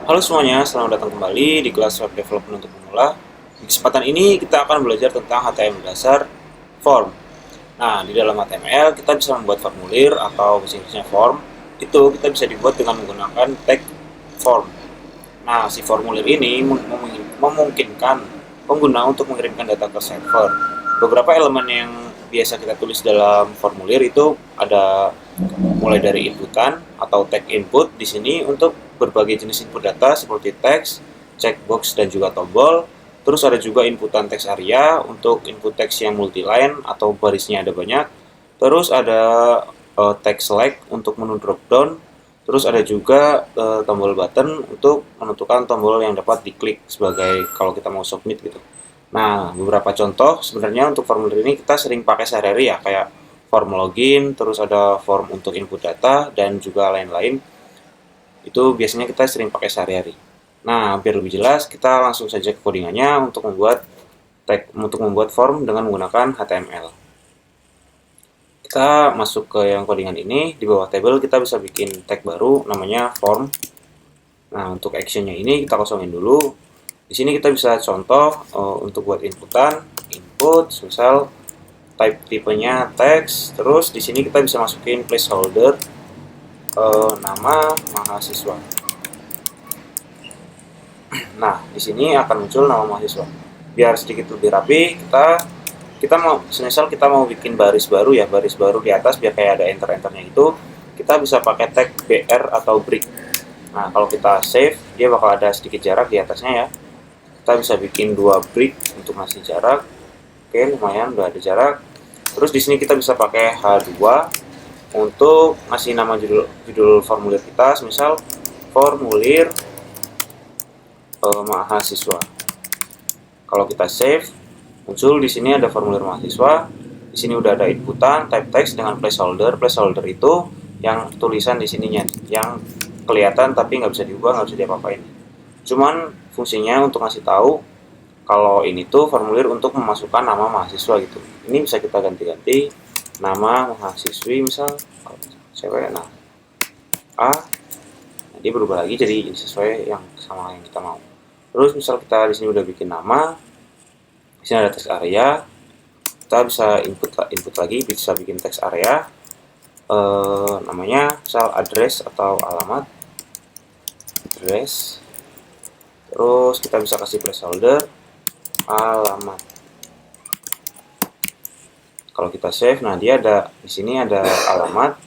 Halo semuanya, selamat datang kembali di kelas Web Development untuk pemula. Di kesempatan ini kita akan belajar tentang HTML dasar form. Nah, di dalam HTML kita bisa membuat formulir atau bahasa Inggrisnya form. Itu kita bisa dibuat dengan menggunakan tag form. Nah, si formulir ini memungkinkan pengguna untuk mengirimkan data ke server. Beberapa elemen yang biasa kita tulis dalam formulir itu ada mulai dari inputan atau tag input di sini untuk berbagai jenis input data seperti teks, checkbox dan juga tombol. Terus ada juga inputan teks area untuk input teks yang multi-line atau barisnya ada banyak. Terus ada tag select untuk menu dropdown. Terus ada juga tombol button untuk menentukan tombol yang dapat diklik sebagai kalau kita mau submit gitu. Nah, beberapa contoh sebenarnya untuk formulir ini kita sering pakai sehari-hari ya, kayak form login, terus ada form untuk input data, dan juga lain-lain. Itu biasanya kita sering pakai sehari-hari. Nah, biar lebih jelas, kita langsung saja ke codingannya untuk membuat form dengan menggunakan HTML. Kita masuk ke yang codingan ini, di bawah table kita bisa bikin tag baru namanya form. Nah, untuk actionnya ini kita kosongin dulu. Di sini kita bisa contoh untuk buat inputan, input, misal type tipenya teks, terus di sini kita bisa masukin placeholder nama mahasiswa. Nah, di sini akan muncul nama mahasiswa. Biar sedikit lebih rapi, kita mau semisal kita mau bikin baris baru ya, baris baru di atas biar kayak ada enter-enternya itu, kita bisa pakai tag br atau break. Nah, kalau kita save, dia bakal ada sedikit jarak di atasnya ya. Kita bisa bikin 2 break untuk ngasih jarak. Oke, lumayan udah ada jarak. Terus di sini kita bisa pakai H2 untuk ngasih nama judul formulir kita, misal formulir mahasiswa. Kalau kita save, muncul di sini ada formulir mahasiswa. Di sini udah ada inputan, type text dengan placeholder. Placeholder itu yang tulisan di sininya, yang kelihatan tapi nggak bisa diubah, nggak bisa diapa-apain. Cuman fungsinya untuk ngasih tahu kalau ini tuh formulir untuk memasukkan nama mahasiswa gitu. Ini bisa kita ganti-ganti nama mahasiswi, misal cewek, nah A, nah, dia berubah lagi jadi sesuai yang sama yang kita mau. Terus misal kita di sini udah bikin nama, di sini ada teks area, kita bisa input lagi, bisa bikin teks area, namanya misal address atau alamat, address. Terus kita bisa kasih placeholder alamat. Kalau kita save, nah dia ada di sini ada alamat.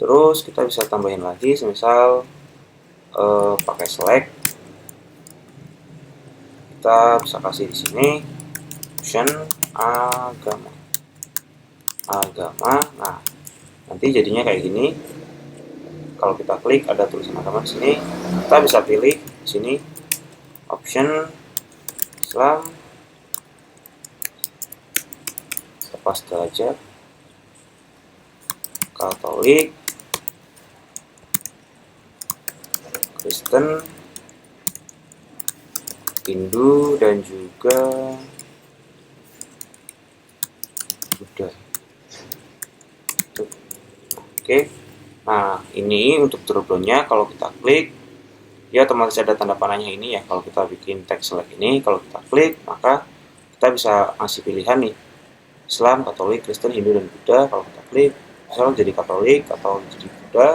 Terus kita bisa tambahin lagi, semisal pakai select. Kita bisa kasih di sini option agama. Nah, nanti jadinya kayak gini. Kalau kita klik ada tulisan agama di sini, kita bisa pilih di sini option Islam, lepas derajat, Katolik, Kristen, Hindu, dan juga Buddha. Oke, nah ini untuk dropdownnya. Kalau kita klik, ya otomatis ada tanda panahnya ini ya. Kalau kita bikin teks select ini, kalau kita klik, maka kita bisa ngasih pilihan nih, Islam, Katolik, Kristen, Hindu, dan Buddha. Kalau kita klik, misalnya jadi Katolik, atau jadi Buddha,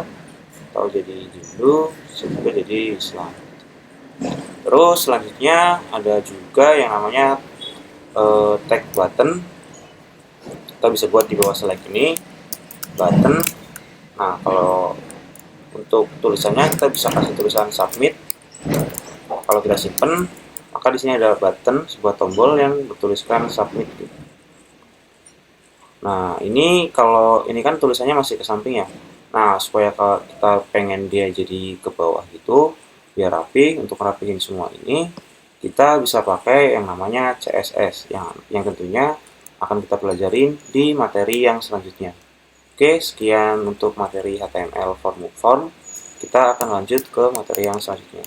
atau jadi Hindu, juga jadi Islam. Terus selanjutnya ada juga yang namanya tag button. Kita bisa buat di bawah select ini button. Nah, kalau untuk tulisannya kita bisa kasih tulisan submit. Kalau kita simpen, maka di sini ada button, sebuah tombol yang bertuliskan submit. Nah, ini kalau ini kan tulisannya masih ke samping ya. Nah, supaya kalau kita pengen dia jadi ke bawah gitu, biar rapi, untuk rapihin semua ini, kita bisa pakai yang namanya CSS, yang tentunya akan kita pelajarin di materi yang selanjutnya. Oke, sekian untuk materi HTML form. Kita akan lanjut ke materi yang selanjutnya.